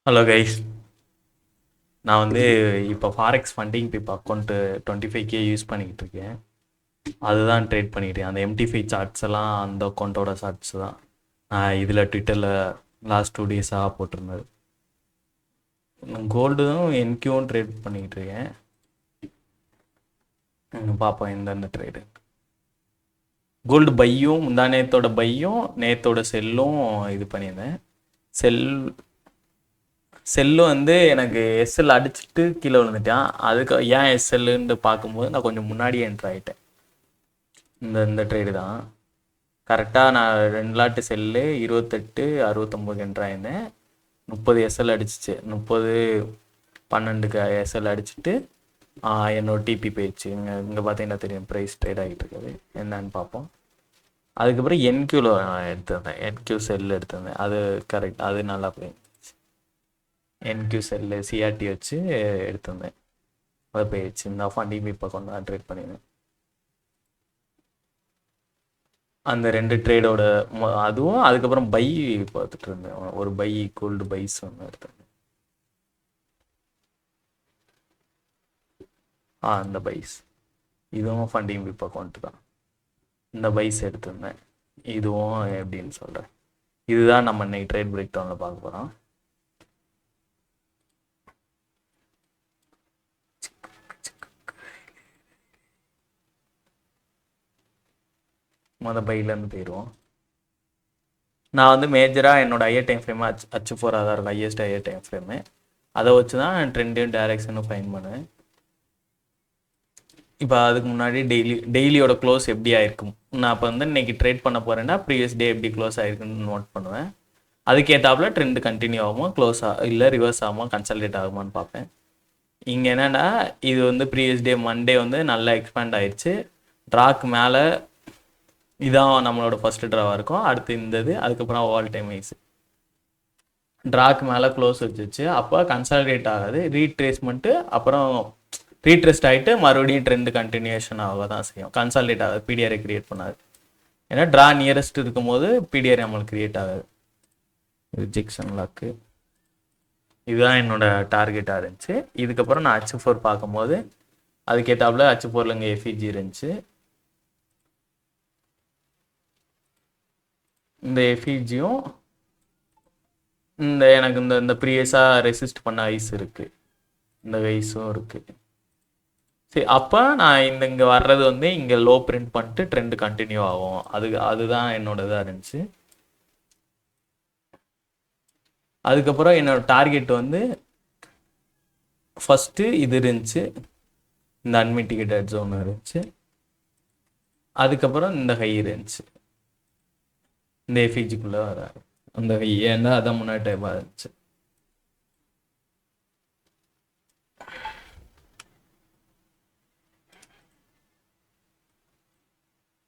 Hello guys. நான் வந்து இப்போ ஃபாரெக்ஸ் ஃபண்டிங் இப்போ அக்கௌண்ட்டு 25K யூஸ் பண்ணிக்கிட்டு இருக்கேன். அதுதான் ட்ரேட் பண்ணிக்கிட்டேன். அந்த MT5 சார்ட்ஸ் எல்லாம் அந்த அக்கௌண்ட்டோட சார்ட்ஸ் தான் நான் இதில் ட்விட்டரில் லாஸ்ட் 2 டேஸாக போட்டிருந்தது. கோல்டும் என்கியூவும் ட்ரேட் பண்ணிக்கிட்டு இருக்கேன். பார்ப்போம் எந்தெந்த ட்ரேடு. கோல்டு பையும் முந்தா நேத்தோட பையும் நேத்தோட செல்லும் இது பண்ணியிருந்தேன். செல்லு வந்து எனக்கு எஸ்எல் அடிச்சுட்டு கீழே விழுந்துட்டான். அதுக்கு ஏன் எஸ்எல்லுன்னு பார்க்கும்போது நான் கொஞ்சம் முன்னாடியே என்ட்ரு ஆகிட்டேன். இந்த ட்ரேடு தான் கரெக்டாக. நான் 2 லாட்டு செல்லு 28 69 என்ட்ரு ஆயிருந்தேன். 30 எஸ்எல் அடிச்சிச்சு. 30 12 எஸ்எல் அடிச்சுட்டு என்னோட டிபி போயிடுச்சு. இங்கே பார்த்தீங்கன்னா தெரியும் ப்ரைஸ் ட்ரேட் ஆகிட்டு இருக்குது. என்னன்னு பார்ப்போம். அதுக்கப்புறம் என்கியூவில் எடுத்திருந்தேன். என்கியூ செல் எடுத்திருந்தேன். அது கரெக்ட், அது நல்லா போய் என்கியூ செல்லு சிஆர்டி வச்சு எடுத்திருந்தேன். அது போயிடுச்சு. இந்த ஃபண்டிங் இப்போ கொண்டு ட்ரேட் பண்ணியிருந்தேன். அந்த 2 ட்ரேடோட அதுவும் அதுக்கப்புறம் பை பார்த்துட்டு இருந்தேன். ஒரு பை கோல்டு பைஸ் ஒன்று எடுத்தேன். அந்த பைஸ் இதுவும் ஃபண்டிங் விப் அக்கௌண்ட் தான். இந்த பைஸ் எடுத்திருந்தேன். இதுவும் எப்படின்னு சொல்கிறேன். இதுதான் நம்ம இன்னைக்கு ட்ரேட் பிரேக் டவுனில் பார்க்க போகிறோம். பையிலேருந்து போயிடுவோம். நான் வந்து மேஜராக என்னோட ஐயர் டைம் ஃப்ரேம் H4 தான் இருக்கும். Highest Iyer time frame. அதை வச்சு தான் ட்ரெண்டையும் டைரக்ஷனும் ஃபைன் பண்ணுவேன். இப்போ அதுக்கு முன்னாடி டெய்லியோட க்ளோஸ் எப்படி ஆயிருக்கும். நான் இப்போ வந்து இன்னைக்கு ட்ரேட் பண்ண போகிறேன்னா ப்ரீவியஸ் டே எப்படி க்ளோஸ் ஆயிருக்குன்னு நோட் பண்ணுவேன். அதுக்கேற்றாப்புல ட்ரெண்ட் கண்டினியூ ஆகுமா, க்ளோஸ் இல்லை ரிவர்ஸ் ஆகுமா, கன்சல்டேட் ஆகுமான்னு பார்ப்பேன். இங்கே என்னென்னா இது வந்து ப்ரீவியஸ் டே மண்டே வந்து நல்லா எக்ஸ்பேண்ட் ஆயிடுச்சு. ட்ராக்கு மேலே இதான் நம்மளோட ஃபஸ்ட்டு ட்ராவாக இருக்கும். அடுத்து இந்தது, அதுக்கப்புறம் ஆல் டைம் வைஸ் ட்ராக்கு மேலே க்ளோஸ் வச்சுச்சு. அப்போ கன்சாலிடேட் ஆகாது, ரீட்ரேஸ்மெண்ட்டு, அப்புறம் ரீட்ரெஸ்ட் ஆகிட்டு மறுபடியும் ட்ரெண்ட் கண்டினியூஷன் ஆக தான் செய்யும். கன்சாலிடேட் ஆகாது, பிடிஆரை கிரியேட் பண்ணாது. ஏன்னா ட்ரா நியரஸ்ட் இருக்கும்போது பிடிஆர் நம்மளுக்கு கிரியேட் ஆகாது. ரிஜெக்ஷன் லாக்கு இதுதான் என்னோட டார்கெட்டாக இருந்துச்சு. இதுக்கப்புறம் நான் H4 பார்க்கும்போது அதுக்கேற்றாப்புல H4ல் இங்கே எஃப்இஜி இருந்துச்சு. இந்த எஃப்இஜியும் இந்த எனக்கு இந்த ப்ரீவியஸாக ரெசிஸ்ட் பண்ண ஐஸ் இருக்குது. இந்த ஐஸும் இருக்குது. சரி, அப்போ நான் இங்கே வர்றது வந்து இங்கே லோ பிரிண்ட் பண்ணிட்டு ட்ரெண்ட் கண்டினியூ ஆகும். அதுதான் என்னோட இதாக இருந்துச்சு. அதுக்கப்புறம் என்னோட டார்கெட் வந்து ஃபஸ்ட்டு இது இருந்துச்சு, இந்த அன்மிட்டிகேட்டட் ஜோன் இருந்துச்சு. அதுக்கப்புறம் இந்த ஹை இருந்துச்சு, இந்த எஃப்இஜிக்குள்ளே வராது அந்த ஹை. ஏன்னா அதான் முன்னாடி டைப்பாக இருந்துச்சு.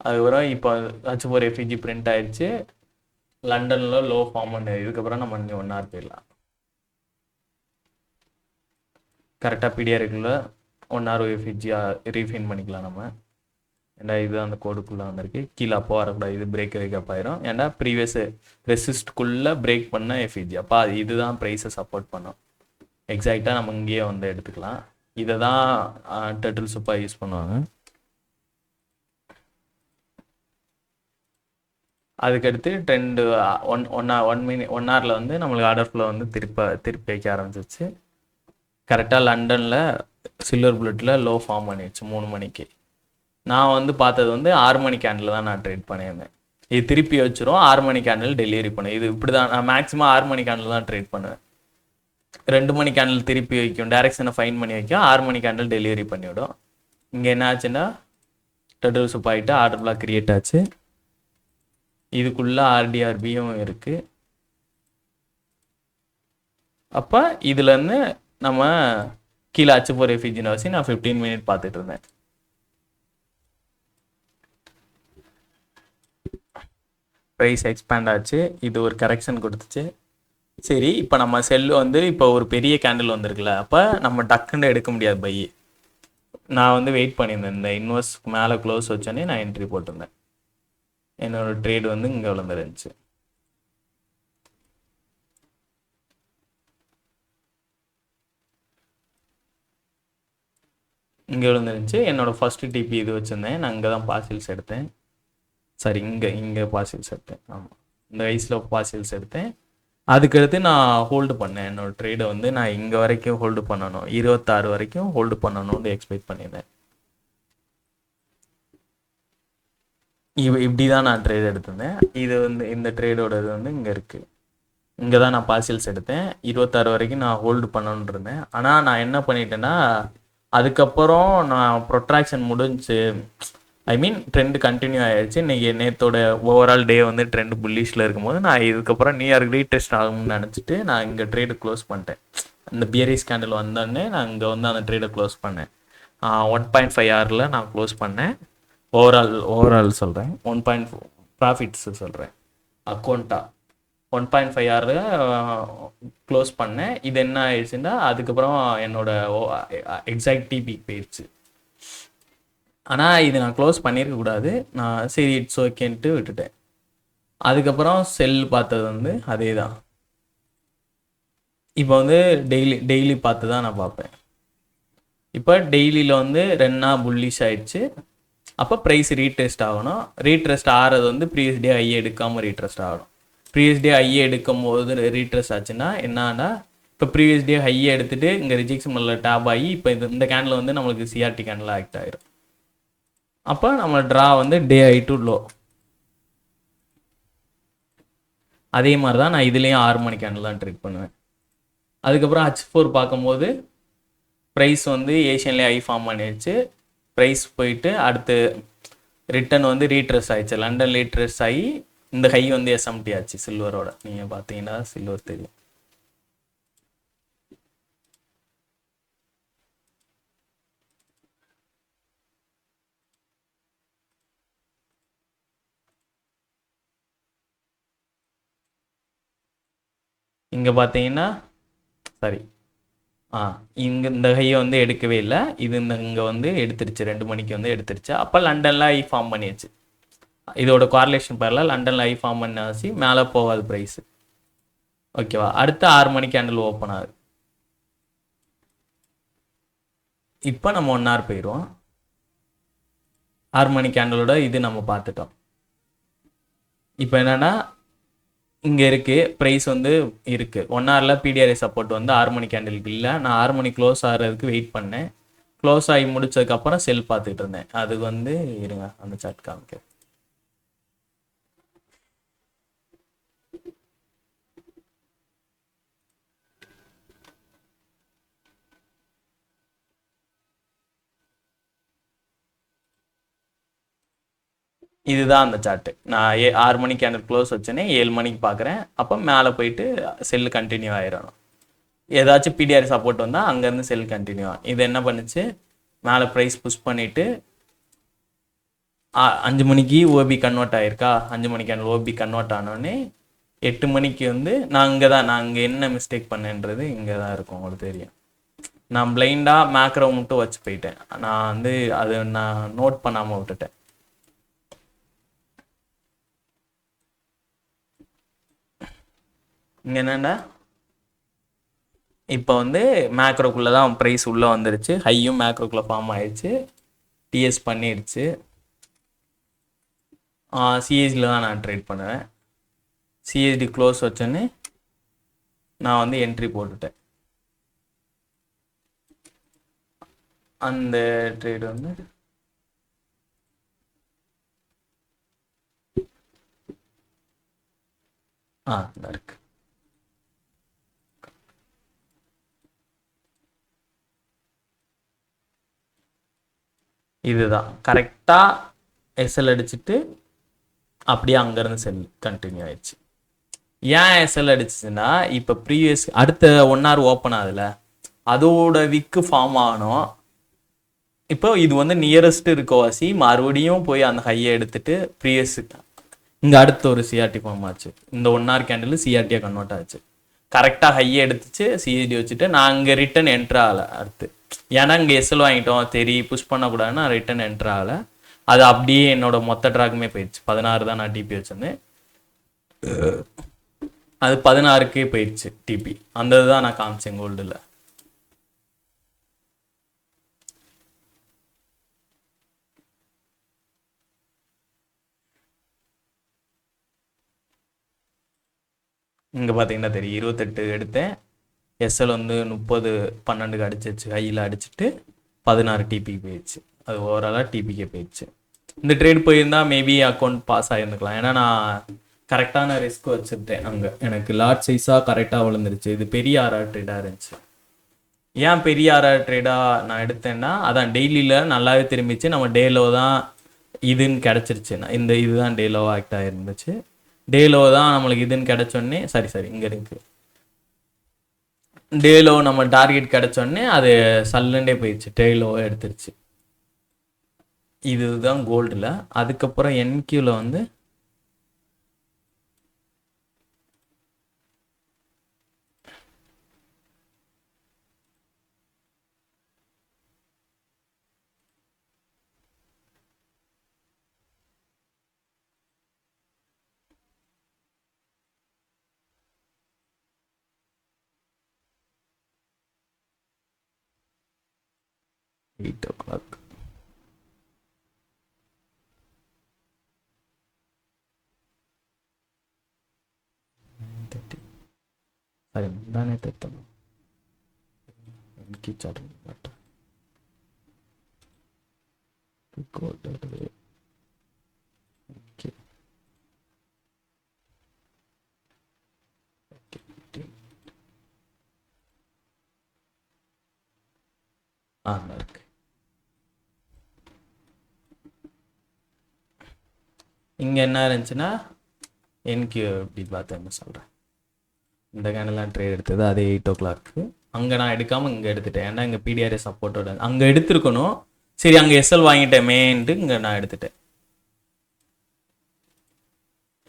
அதுக்கப்புறம் இப்போ H4 எஃப்இஜி பிரிண்ட் ஆயிடுச்சு. லண்டனில் லோ ஃபார்ம் பண்ண. இதுக்கப்புறம் நம்ம இங்கே 1 ஹவர் போயிடலாம். கரெக்டாக பிடிஆருக்குள்ளே 1 ஹவர் எஃப்இஜியாக ரீஃபைன் பண்ணிக்கலாம் நம்ம. ஏன்னா இது அந்த கோடுக்குள்ளே வந்திருக்கு. கீழே அப்போ வரக்கூடாது, இது பிரேக் வைக்கப் ஆயிரும். ஏன்னா ப்ரீவியஸ் ரெசிஸ்ட்குள்ளே பிரேக் பண்ண எஃப்இஜி. அப்போ இதுதான் ப்ரைஸை சப்போர்ட் பண்ணும். எக்ஸாக்டாக நம்ம இங்கேயே வந்து எடுத்துக்கலாம். இதை தான் டர்ட்டில் சூப்பாக யூஸ் பண்ணுவாங்க. அதுக்கடுத்து ட்ரெண்டு 1 ஹவரில் வந்து நம்மளுக்கு ஆர்டர் ஃப்ளோ வந்து திருப்பி வைக்க ஆரம்பிச்சிச்சு. கரெக்டாக லண்டனில் சில்வர் புல்லட்டில் லோ ஃபார்ம் பண்ணிடுச்சு 3 மணிக்கு. நான் வந்து பார்த்தது வந்து 6 மணி கேண்டில் தான் நான் ட்ரேட் பண்ணியிருந்தேன். இது திருப்பி வச்சிரும். 6 மணி கேண்டில் டெலிவரி பண்ணேன். இது இப்படி தான் நான் மேக்ஸிமம் 6 மணி கேண்டில் தான் ட்ரேட் பண்ணுவேன். 2 மணி கேண்டில் திருப்பி வைக்கும், டைரக்ஷனை ஃபைன் பண்ணி வைக்கும். 6 மணி கேண்டில் டெலிவரி பண்ணிவிடும். இங்கே என்ன ஆச்சுன்னா டர்ட்டில் சூப் ஆகிட்டு ஆர்டர் பிளாக் கிரியேட் ஆச்சு. இதுக்குள்ளே ஆர்டிஆர்பியும் இருக்குது. அப்போ இதுலேருந்து நம்ம கீழே H4 எஃப்இஜின்னு வச்சு நான் 15 மினிட் பார்த்துட்டு இருந்தேன். ப்ரைஸ் எக்ஸ்பேண்ட் ஆச்சு. இது ஒரு கரெக்ஷன் கொடுத்துச்சு. சரி, இப்போ நம்ம செல்லு வந்து இப்போ ஒரு பெரிய கேண்டில் வந்திருக்குல்ல, அப்போ நம்ம டக்குன்னு எடுக்க முடியாது பை. நான் வந்து வெயிட் பண்ணியிருந்தேன். இந்த இன்வெஸ்ட் மேலே க்ளோஸ் வச்சோன்னே நான் என்ட்ரி போட்டிருந்தேன். என்னோட ட்ரேட் வந்து இங்கே விழுந்துருந்துச்சு. இங்கே விழுந்துருந்துச்சு. என்னோட ஃபஸ்ட்டு டிபி இது வச்சுருந்தேன். நான் இங்கே தான் பாசில்ஸ் எடுத்தேன். சாரி, இங்கே பாசில்ஸ் எடுத்தேன். ஆமாம், இந்த ஐஸில் பாசில்ஸ் எடுத்தேன். அதுக்கடுத்து நான் ஹோல்டு பண்ணேன். என்னோடய ட்ரேடை வந்து நான் இங்கே வரைக்கும் ஹோல்டு பண்ணணும், 26 வரைக்கும் ஹோல்டு பண்ணணும்னு எக்ஸ்பெக்ட் பண்ணியிருந்தேன். இப்படி தான் நான் ட்ரேட் எடுத்திருந்தேன். இது வந்து இந்த ட்ரேடோட இது வந்து இங்கே இருக்குது. இங்கே தான் நான் பார்சல்ஸ் எடுத்தேன். 26 வரைக்கும் நான் ஹோல்டு பண்ணணுன்னு இருந்தேன். ஆனால் நான் என்ன பண்ணிட்டேன்னா, அதுக்கப்புறம் நான் ப்ரொட்ராக்ஷன் முடிஞ்சு, ஐ மீன் ட்ரெண்ட் கண்டினியூ ஆகிடுச்சு. இன்றைக்கி நேற்றோட ஓவரால் டே வந்து ட்ரெண்ட் புல்லிஷில் இருக்கும்போது நான் இதுக்கப்புறம் நியூயார்க் ரீடெஸ்ட் ஆகும்னு நினச்சிட்டு நான் இங்கே ட்ரேடு க்ளோஸ் பண்ணிட்டேன். இந்த பியரிஸ் கேண்டில் வந்தோடனே நான் இங்கே வந்து அந்த ட்ரேடை க்ளோஸ் பண்ணேன். 1.5 ஹவரில் நான் க்ளோஸ் பண்ணேன். ஓவரால் சொல்கிறேன், 1.4 ப்ராஃபிட்ஸ் சொல்கிறேன். அக்கௌண்ட்டாக 1.5 ஹவரில் க்ளோஸ் பண்ணேன். இது என்ன ஆயிடுச்சுன்னா, அதுக்கப்புறம் என்னோட எக்ஸாக்ட் டிபி போயிடுச்சு. ஆனால் இது நான் க்ளோஸ் பண்ணியிருக்கக்கூடாது. நான் சரி இட்ஸ் ஓகேன்ட்டு விட்டுட்டேன். அதுக்கப்புறம் செல் பார்த்தது வந்து அதே தான். இப்போ வந்து டெய்லி பார்த்து தான் நான் பார்ப்பேன். இப்போ டெய்லியில் வந்து 2 நாள் புல்லிஷ் ஆயிடுச்சு. அப்போ ப்ரைஸ் ரீட்ரெஸ்ட் ஆகணும். ரீட்ரெஸ்ட் ஆகிறது வந்து ப்ரீவியஸ் டே ஐஏ எடுக்காமல் ரீட்ரெஸ்ட் ஆகணும். ப்ரீவியஸ் டே ஐஏ எடுக்கும் போது ரீட்ரெஸ்ட் ஆச்சுன்னா என்னன்னா, இப்போ ப்ரீவியஸ் டே ஹையே எடுத்துகிட்டு இங்கே ரிஜெக்ஷன் பண்ணல டேப் ஆகி இப்போ இந்த கேண்டில் வந்து நம்மளுக்கு சிஆர்டி கேண்டில் ஆக்ட் ஆகிடும். அப்போ நம்ம ட்ரா வந்து டே ஐ டு லோ. அதே மாதிரி தான் நான் இதுலேயும் 6 மணி கேண்டில் தான் ட்ரேட் பண்ணுவேன். அதுக்கப்புறம் H4 பார்க்கும்போது ப்ரைஸ் வந்து ஏஷியன்லேயே ஐ ஃபார்ம் பண்ணிடுச்சு. ப்ரைஸ் போயிட்டு அடுத்து ரிட்டன் வந்து ரீட்ரெஸ் ஆயிடுச்சு. லண்டன் ரீட்ரெஸ் ஆகி இந்த ஹை வந்து எஸ்எம்டி ஆச்சு சில்வரோட. நீங்கள் பார்த்தீங்கன்னா சில்வர் தெரியும். இங்கே பார்த்தீங்கன்னா சாரி இங்கே இந்த ஹையை வந்து எடுக்கவே இல்லை. இது இங்கே வந்து எடுத்துருச்சு, 2 மணிக்கு வந்து எடுத்துருச்சு. அப்போ லண்டனில் ஐ ஃபார்ம் பண்ணிடுச்சு. இதோட கார்லேஷன் பேரில் லண்டனில் ஐ ஃபார்ம் பண்ணாச்சு, மேலே போகாது ப்ரைஸு. ஓகேவா? அடுத்து 6 மணி கேண்டில் ஓப்பன் ஆகுது. இப்போ நம்ம 1 hour போயிடுவோம். 6 மணி கேண்டலோட இது நம்ம பார்த்துட்டோம். இப்போ என்னென்னா இங்கே இருக்குது ப்ரைஸ் வந்து இருக்குது. 1 hourல பிடிஆர்ஐ சப்போர்ட் வந்து 6 மணி கேண்டிலுக்கு இல்லை. நான் 6 மணி க்ளோஸ் ஆகிறதுக்கு வெயிட் பண்ணேன். க்ளோஸ் ஆகி முடிச்சதுக்கப்புறம் செல் பார்த்துக்கிட்டு இருந்தேன். அது வந்து இருங்க அந்த சார்ட் காமிக்க. இதுதான் அந்த சார்ட்டு. நான் 6 மணி கேண்டில் க்ளோஸ் வச்சேனே 7 மணிக்கு பார்க்குறேன். அப்போ மேலே போயிட்டு செல் கண்டினியூ ஆகிடணும். ஏதாச்சும் பிடிஆர் சப்போர்ட் வந்தால் அங்கேருந்து செல் கண்டினியூ ஆகும். இது என்ன பண்ணுச்சு, மேலே ப்ரைஸ் புஷ் பண்ணிவிட்டு 5 மணிக்கு ஓபி கன்வெர்ட் ஆகிருக்கா. 5 மணி கேண்டில் ஓபி கன்வெர்ட் ஆனோடனே 8 மணிக்கு வந்து நான் இங்கே என்ன மிஸ்டேக் பண்ணேன்றது இங்கே தான் இருக்கும். உங்களுக்கு தெரியும். நான் பிளைண்டாக மேக்ரோ மட்டும் வச்சு போயிட்டேன். நான் வந்து அது நான் நோட் பண்ணாமல் விட்டுட்டேன். இங்கே என்னென்னா இப்போ வந்து மேக்ரோக்குள்ளே தான் ப்ரைஸ் உள்ளே வந்துருச்சு. ஹையும் மேக்ரோக்குள்ளே ஃபார்ம் ஆயிடுச்சு. டிஎஸ் பண்ணிடுச்சு. சிஎஸ்டியில் தான் நான் ட்ரேட் பண்ணுவேன். சிஎஸ்டி க்ளோஸ் வச்சோன்னே நான் வந்து என்ட்ரி போட்டுட்டேன். அந்த ட்ரேட் வந்து இருக்கு. இதுதான் கரெக்டாக எஸ்எல் அடிச்சுட்டு அப்படியே அங்கேருந்து செல் கண்டினியூ ஆயிடுச்சு. ஏன் எஸ்எல் அடிச்சுன்னா, இப்போ ப்ரீவியஸ் அடுத்த 1 hour ஓப்பன் ஆகுதுல, அதோட விக்கு ஃபார்ம் ஆகணும். இப்போ இது வந்து நியரஸ்ட் இருக்கவாசி மறுபடியும் போய் அந்த ஹையை எடுத்துட்டு ப்ரீவியஸ் இங்கே அடுத்த ஒரு சிஆர்டி ஃபார்ம் ஆச்சு. இந்த 1 hour கேண்டில் சிஆர்டியாக கன்வெர்ட் ஆச்சு. கரெக்டாக ஹையை எடுத்துச்சு, சிஎஸ்டி வச்சுட்டு நான் அங்கே ரிட்டன் என்ட்ரு ஆகலை. அடுத்து ஏன்னா இங்கே எஸ்எல் வாங்கிட்டோம், புஷ் பண்ணக்கூடாதுன்னு நான் ரிட்டன் என்ட்ரு ஆகலை. அது அப்படியே என்னோட மொத்த ட்ராக்குமே போயிடுச்சு. 16 தான் நான் டிபி வச்சிருந்தேன், அது 16க்கே போயிடுச்சு டிபி. அந்த இதுதான் நான் காமிச்சேன் கோல்டில். இங்கே பார்த்தீங்கன்னா தெரியும் 28 எடுத்தேன். எஸ்எல் வந்து 30 12க்கு அடிச்சிச்சு, ஹையில் அடிச்சுட்டு 16 டிபிக்கு போயிடுச்சு. அது ஓவராலாக டிபிக்கே போயிடுச்சு. இந்த ட்ரேட் போயிருந்தா மேபி அக்கௌண்ட் பாஸ் ஆகிருந்துக்கலாம். ஏன்னா நான் கரெக்டான ரிஸ்க் வச்சுருந்தேன். அங்கே எனக்கு லார்ஜ் சைஸாக கரெக்டாக விழுந்துருச்சு. இது பெரிய ஆர்ஆர் ட்ரேடாக இருந்துச்சு. ஏன் பெரிய ஆர்ஆர் ட்ரேடாக நான் எடுத்தேன்னா, அதான் டெய்லியில் நல்லாவே திரும்பிச்சு. நம்ம டேலோ தான் இதுன்னு கிடச்சிருச்சு. இந்த இதுதான் டேலோ ஆக்ட் ஆகிருந்துச்சு. டேலோ தான் நம்மளுக்கு இதுன்னு கிடச்சோடனே சரி இங்கே இருக்குது. டேலோ நம்ம டார்கெட் கிடச்சோடனே அது சல்லுண்டே போயிடுச்சு, டேலோ எடுத்துருச்சு. இதுதான் கோல்டில். அதுக்கப்புறம் என்கியூவில் வந்து எயிட் ஓ கிளாக் சரி முந்தானே தெத்தணும் என்கி சார்ட் பட் இருக்கு. இங்கே என்ன இருந்துச்சுன்னா என்கியூ எப்படி பார்த்தேன்னு சொல்கிறேன். இந்த கேண்டெல்லாம் ட்ரேட் எடுத்தது அதே 8 ஓ கிளாக்கு. அங்கே நான் எடுக்காமல் இங்கே எடுத்துட்டேன். ஏன்னா இங்கே பிடிஆர்ஏ சப்போர்ட்டோட அங்கே எடுத்துருக்கணும். சரி அங்கே எஸ்எல் வாங்கிட்டேமேன்ட்டு இங்கே நான் எடுத்துட்டேன்.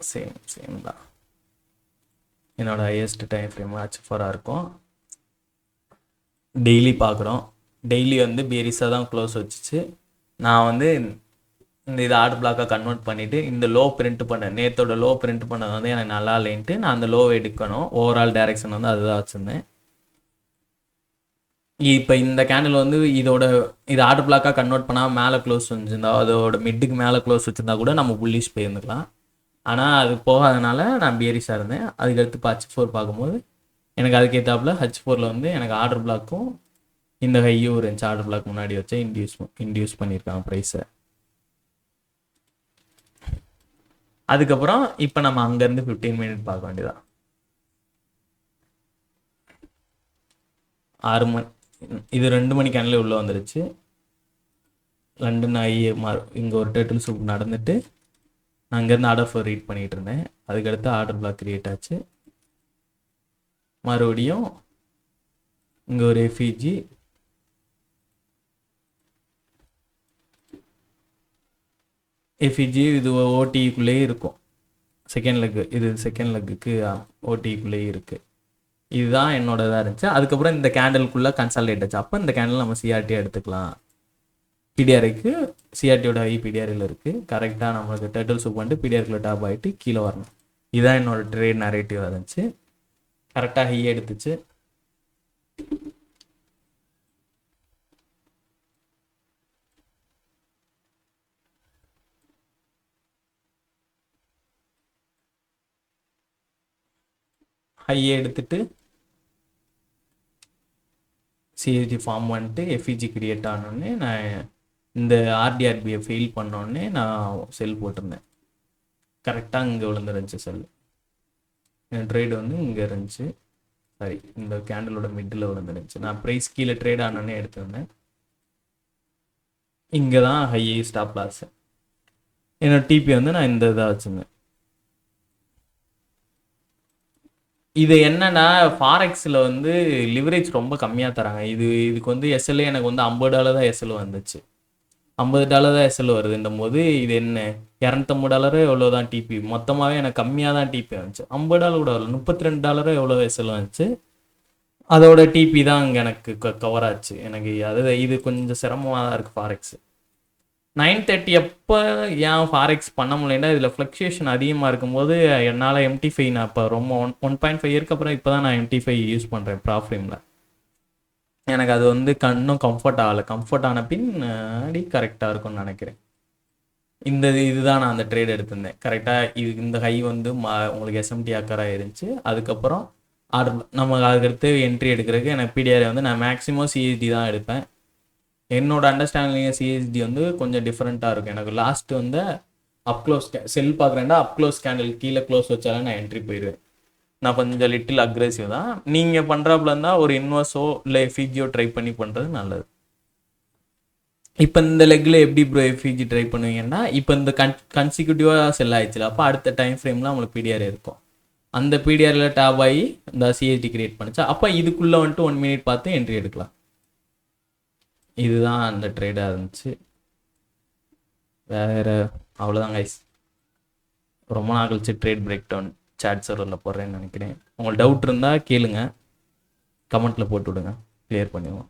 சேம் தான். என்னோட ஹையஸ்ட் டைம் ஃப்ரேம் H4 இருக்கும். டெய்லி பார்க்குறோம். டெய்லி வந்து பேரிஸாக தான் க்ளோஸ் வச்சுச்சு. நான் வந்து இந்த இதை ஆர்ட் பிளாக்காக கன்வெர்ட் பண்ணிவிட்டு இந்த லோ பிரிண்ட் பண்ணேன். நேற்றோட லோ பிரிண்ட் பண்ணது வந்து எனக்கு நல்லா இல்லைன்ட்டு நான் அந்த லோவை எடுக்கணும். ஓவரால் டைரக்ஷன் வந்து அதுதான் வச்சுருந்தேன். இப்போ இந்த கேண்டில் வந்து இது ஆர்ட் பிளாக்காக கன்வெர்ட் பண்ணால் மேலே க்ளோஸ் வச்சுருந்தா, அதோட மிட்டுக்கு மேலே க்ளோஸ் வச்சுருந்தா கூட நம்ம புல்லிஷ் போயிருந்துக்கலாம். ஆனால் அது போகாதனால நான் பியரிஸாக இருந்தேன். அதுக்கடுத்து இப்போ H4 பார்க்கும்போது எனக்கு அதுக்கேற்றாப்புல H4 வந்து எனக்கு ஆர்டர் பிளாக்கும் இந்த ஹையும் இருந்துச்சு. ஆர்டர் பிளாக் முன்னாடி வச்சு இன்டியூஸ் பண்ணியிருக்காங்க ப்ரைஸை. அதுக்கப்புறம் இப்போ நம்ம அங்கேருந்து 15 மினிட் பார்க்க வேண்டியதான். 6 மணி இது 2 மணி கேண்டில் உள்ளே வந்துருச்சு. லண்டன் இங்கே ஒரு டேர்ட்டில் சூப் நடந்துட்டு நான் அங்கேருந்து ஆர்டர் ஃப்ளோ ரீட் பண்ணிகிட்டு இருந்தேன். அதுக்கடுத்து ஆர்டர் பிளாக் கிரியேட் ஆச்சு. மறுபடியும் இங்கே ஒரு எஃப்இஜி இது ஓடிக்குள்ளேயே இருக்கும். செகண்ட் லெக்கு இது செகண்ட் லெக்குக்கு ஓடிக்குள்ளேயே இருக்குது. இதுதான் என்னோட இதாக இருந்துச்சு. அதுக்கப்புறம் இந்த கேண்டலுக்குள்ளே கன்சால்டேட் ஆச்சு. அப்போ இந்த கேண்டில் நம்ம சிஆர்டியாக எடுத்துக்கலாம். பிடிஆருக்கு சிஆர்டியோட ஹை பிடிஆரில் இருக்குது. கரெக்டாக நம்மளுக்கு டர்ட்டில் சூப் பண்ணிட்டு பிடிஆருக்குள்ள டாப் ஆகிட்டு கீழே வரணும். இதுதான் என்னோட ட்ரேட் நரேட்டிவாக இருந்துச்சு. கரெக்டாக ஹை எடுத்துச்சு. ஹையை எடுத்துட்டு சிஎஸ்டி ஃபார்ம் பண்ணிட்டு எஃப்இஜி கிரியேட் ஆனோடனே நான் இந்த ஆர்டிஆர்பியை ஃபெயில் பண்ணோடனே நான் செல் போட்டிருந்தேன். கரெக்டாக இங்கே விழுந்துருந்துச்சு செல். என் ட்ரேடு வந்து இங்கே இருந்துச்சு. சாரி, இந்த கேண்டலோட மிட்டில் விழுந்துருந்துச்சு. நான் ப்ரைஸ் கீழே ட்ரேட் ஆனோடனே எடுத்திருந்தேன். இங்கே தான் ஹை ஸ்டாப் லாஸ். என்னோட டிபி வந்து நான் இந்த இதாக வச்சுருந்தேன். இது என்னன்னா ஃபாரெக்ஸில் வந்து லிவரேஜ் ரொம்ப கம்மியாக தராங்க. இதுக்கு வந்து எஸ்எல்ஏ எனக்கு வந்து $50 தான் எஸ்எல் வந்துச்சு. $50 தான் எஸ்எல் வருதுன்னும் போது இது என்ன $250 எவ்வளோ தான் டிபி. மொத்தமாகவே எனக்கு கம்மியாக தான் டிபி வந்துச்சு. $50 கூட வரல, $32 எவ்வளோ எஸ்எல் வந்துச்சு. அதோட டிபி தான் அங்கே எனக்கு கவர் ஆச்சு. எனக்கு இது கொஞ்சம் சிரமமாக தான் இருக்குது ஃபாரெக்ஸ். 930 எப்போ ஏன் ஃபாரெக்ஸ் பண்ண முடியலன்னா இதில் ஃப்ளக்சுவேஷன் அதிகமாக இருக்கும்போது என்னால் MT5 நான் இப்போ ரொம்ப 1.5 இயருக்கு அப்புறம் இப்போ தான் நான் MT5 யூஸ் பண்ணுறேன் ப்ராஃப்ரேமில். எனக்கு அது வந்து இன்னும் கம்ஃபர்ட் ஆகலை. கம்ஃபர்ட் ஆன பின்னாடி கரெக்டாக இருக்கும்னு நினைக்கிறேன். இதுதான் நான் அந்த ட்ரேட் எடுத்திருந்தேன் கரெக்டாக. இந்த ஹை வந்து உங்களுக்கு எஸ்எம்டி அக்கராக இருந்துச்சு. அதுக்கப்புறம் நம்ம அதுக்கடுத்து என்ட்ரி எடுக்கிறதுக்கு எனக்கு பிடிஆரை வந்து நான் மேக்ஸிமம் சிஎஸ்டி தான் எடுப்பேன். என்னோட அண்டர்ஸ்டாண்டிங் சிஎஸ்டி வந்து கொஞ்சம் டிஃப்ரெண்ட்டாக இருக்கும். எனக்கு லாஸ்ட்டு வந்து அப்க்ளோஸ் செல் பார்க்குறேன்டா அப்க்ளோஸ் கேண்டில் கீழே க்ளோஸ் வச்சாலும் நான் என்ட்ரி போயிடுவேன். நான் கொஞ்சம் லிட்டில் அக்ரெசிவ் தான். நீங்கள் பண்ணுறாப்புல இருந்தால் ஒரு இன்வெஸ்ஸோ இல்லை எஃபிஜியோ ட்ரை பண்ணி பண்ணுறது நல்லது. இப்போ இந்த லெக்கில் எப்படி ப்ரோ எஃபிஜி ட்ரை பண்ணுவீங்கன்னா, இப்போ இந்த கன்சிக்யூட்டிவாக செல் ஆயிடுச்சுல, அப்போ அடுத்த டைம் ஃப்ரேமில் உங்களுக்கு பிடிஆர் இருக்கும். அந்த பிடிஆரில் டேப் ஆகி இந்த சிஎஸ்டி கிரியேட் பண்ணிச்சா, அப்போ இதுக்குள்ளே வந்துட்டு 1 மினிட் பார்த்து என்ட்ரி எடுக்கலாம். இதுதான் அந்த ட்ரேடாக இருந்துச்சு. வேறு அவ்வளோதான் கைஸ். ரொம்ப நாள் கழிச்சு ட்ரேட் பிரேக் டவுன் சாட் சர்வரில் போடுறேன்னு நினைக்கிறேன். உங்களுக்கு டவுட் இருந்தால் கேளுங்க, கமெண்ட்டில் போட்டு விடுங்க, கிளியர் பண்ணிடுவோம்.